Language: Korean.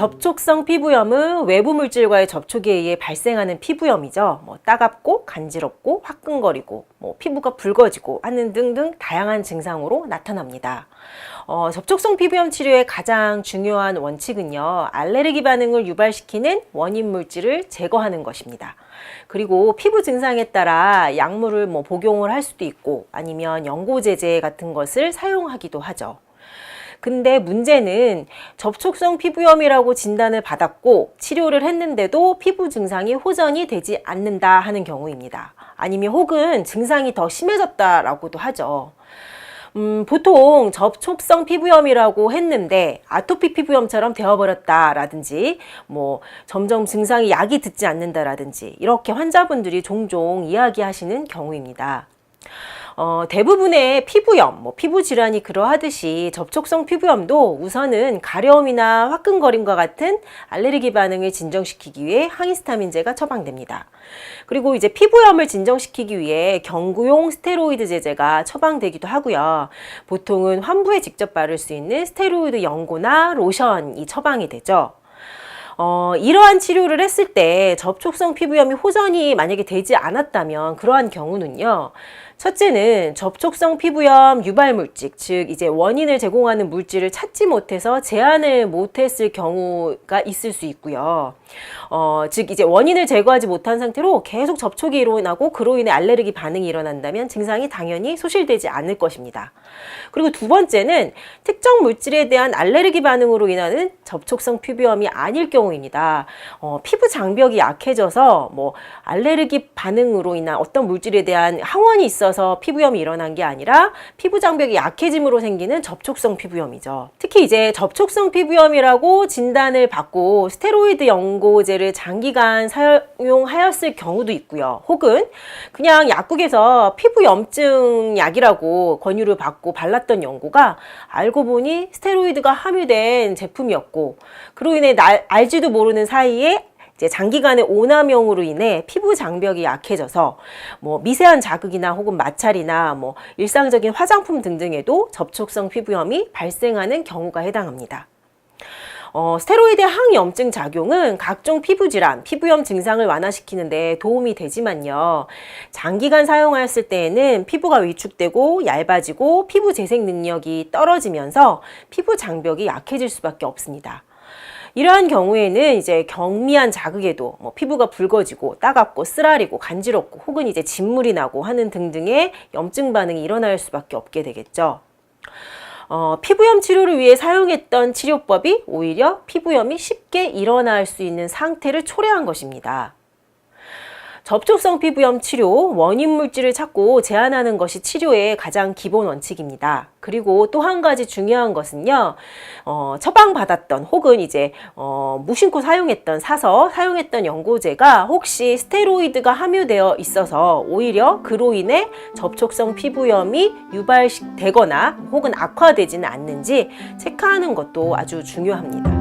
접촉성 피부염은 외부 물질과의 접촉에 의해 발생하는 피부염이죠. 따갑고 간지럽고 화끈거리고 피부가 붉어지고 하는 등등 다양한 증상으로 나타납니다. 접촉성 피부염 치료의 가장 중요한 원칙은요, 알레르기 반응을 유발시키는 원인 물질을 제거하는 것입니다. 그리고 피부 증상에 따라 약물을 복용을 할 수도 있고 아니면 연고제제 같은 것을 사용하기도 하죠. 근데 문제는 접촉성 피부염이라고 진단을 받았고 치료를 했는데도 피부 증상이 호전이 되지 않는다 하는 경우입니다. 아니면 혹은 증상이 더 심해졌다라고도 하죠. 보통 접촉성 피부염이라고 했는데 아토피 피부염처럼 되어버렸다라든지 점점 증상이 약이 듣지 않는다라든지 이렇게 환자분들이 종종 이야기하시는 경우입니다. 대부분의 피부염, 피부 질환이 그러하듯이 접촉성 피부염도 우선은 가려움이나 화끈거림과 같은 알레르기 반응을 진정시키기 위해 항히스타민제가 처방됩니다. 그리고 이제 피부염을 진정시키기 위해 경구용 스테로이드 제제가 처방되기도 하고요. 보통은 환부에 직접 바를 수 있는 스테로이드 연고나 로션이 처방이 되죠. 이러한 치료를 했을 때 접촉성 피부염이 호전이 만약에 되지 않았다면 그러한 경우는요. 첫째는 접촉성 피부염 유발 물질, 즉 이제 원인을 제공하는 물질을 찾지 못해서 제한을 못했을 경우가 있을 수 있고요. 즉 이제 원인을 제거하지 못한 상태로 계속 접촉이 일어나고 그로 인해 알레르기 반응이 일어난다면 증상이 당연히 소실되지 않을 것입니다. 그리고 두 번째는 특정 물질에 대한 알레르기 반응으로 인하는 접촉성 피부염이 아닐 경우입니다. 피부 장벽이 약해져서 알레르기 반응으로 인한 어떤 물질에 대한 항원이 있어서 피부염이 일어난 게 아니라 피부 장벽이 약해짐으로 생기는 접촉성 피부염이죠. 특히 이제 접촉성 피부염이라고 진단을 받고 스테로이드 연고제를 장기간 사용하였을 경우도 있고요. 혹은 그냥 약국에서 피부염증 약이라고 권유를 받고 발랐던 연고가 알고 보니 스테로이드가 함유된 제품이었고 그로 인해 알지도 모르는 사이에 이제 장기간의 오남용으로 인해 피부 장벽이 약해져서 미세한 자극이나 혹은 마찰이나 일상적인 화장품 등등에도 접촉성 피부염이 발생하는 경우가 해당합니다. 스테로이드의 항염증 작용은 각종 피부질환, 피부염 증상을 완화시키는 데 도움이 되지만요. 장기간 사용하였을 때에는 피부가 위축되고 얇아지고 피부 재생 능력이 떨어지면서 피부 장벽이 약해질 수밖에 없습니다. 이러한 경우에는 이제 경미한 자극에도 피부가 붉어지고 따갑고 쓰라리고 간지럽고 혹은 이제 진물이 나고 하는 등등의 염증 반응이 일어날 수밖에 없게 되겠죠. 피부염 치료를 위해 사용했던 치료법이 오히려 피부염이 쉽게 일어날 수 있는 상태를 초래한 것입니다. 접촉성 피부염 치료, 원인 물질을 찾고 제한하는 것이 치료의 가장 기본 원칙입니다. 그리고 또 한 가지 중요한 것은요, 처방받았던 혹은 이제 무심코 사서 사용했던 연고제가 혹시 스테로이드가 함유되어 있어서 오히려 그로 인해 접촉성 피부염이 유발되거나 혹은 악화되지는 않는지 체크하는 것도 아주 중요합니다.